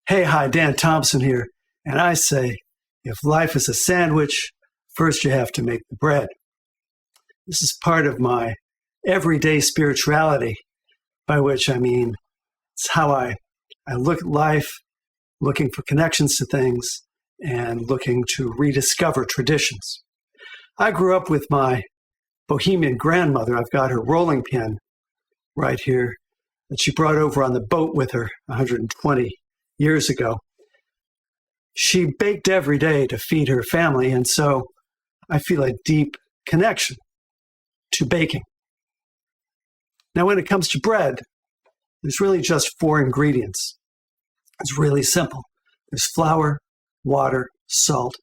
Hey, hi, Dan Thompson here, and I say, if life is a sandwich, first you have to make the bread. This is part of my everyday spirituality, by which I mean it's how I look at life, looking for connections to things, and looking to rediscover traditions. I grew up with my bohemian grandmother. I've got her rolling pin right here that she brought over on the boat with her 120 years ago. She baked every day to feed her family, and so I feel a deep connection to baking. Now, when it comes to bread, there's really just 4 ingredients. It's really simple. There's flour, water, salt,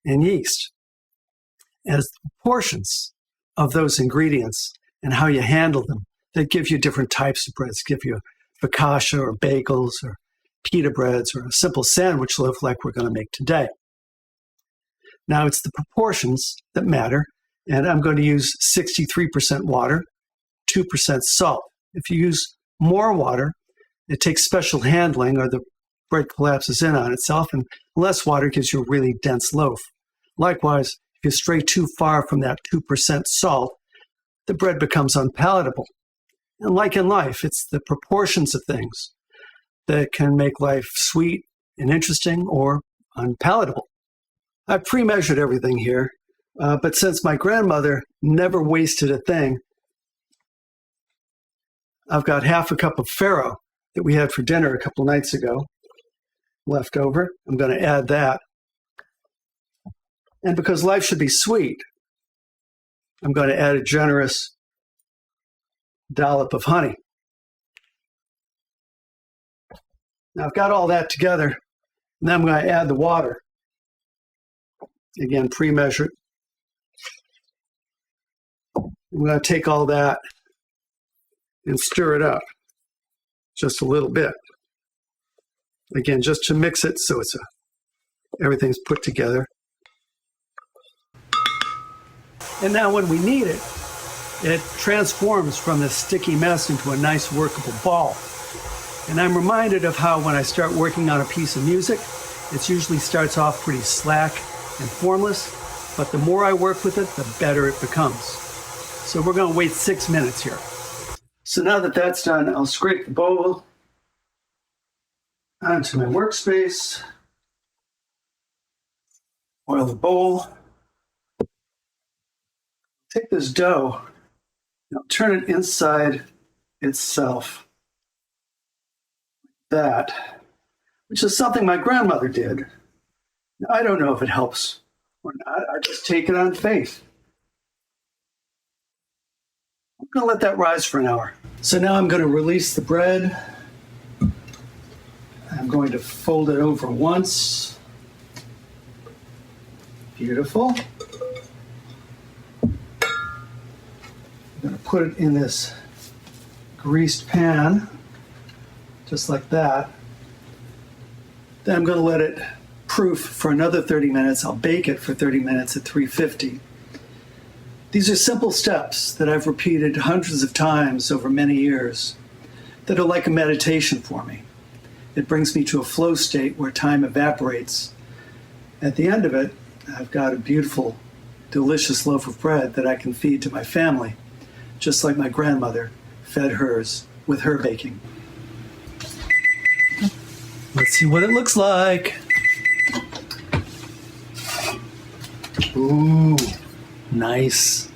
and yeast. As the proportions of those ingredients and how you handle them, that give you different types of breads, give you focaccia or bagels or pita breads or a simple sandwich loaf like we're going to make today. Now, it's the proportions that matter, and I'm going to use 63% water, 2% salt. If you use more water, it takes special handling or the bread collapses in on itself, and less water gives you a really dense loaf. Likewise, if you stray too far from that 2% salt, the bread becomes unpalatable. And like in life, it's the proportions of things that can make life sweet and interesting or unpalatable. I've pre-measured everything here, but since my grandmother never wasted a thing, I've got half a cup of faro that we had for dinner a couple nights ago left over. I'm going to add that. And because life should be sweet, I'm going to add a generous dollop of honey. Now I've got all that together, and then I'm going to add the water. Again, pre-measured. I'm going to take all that and stir it up just a little bit. Again, just to mix it so everything's put together. And now when we knead it, it transforms from this sticky mess into a nice workable ball. And I'm reminded of how when I start working on a piece of music, it usually starts off pretty slack and formless, but the more I work with it, the better it becomes. So we're going to wait 6 minutes here. So now that that's done, I'll scrape the bowl onto my workspace, oil the bowl, take this dough, and I'll turn it inside itself. That, which is something my grandmother did. Now, I don't know if it helps or not. I just take it on faith. I'm going to let that rise for an hour. So now I'm going to release the bread. I'm going to fold it over once. Beautiful. I'm going to put it in this greased pan, just like that. Then I'm going to let it proof for another 30 minutes. I'll bake it for 30 minutes at 350. These are simple steps that I've repeated hundreds of times over many years that are like a meditation for me. It brings me to a flow state where time evaporates. At the end of it, I've got a beautiful, delicious loaf of bread that I can feed to my family, just like my grandmother fed hers with her baking. Let's see what it looks like. Ooh, nice.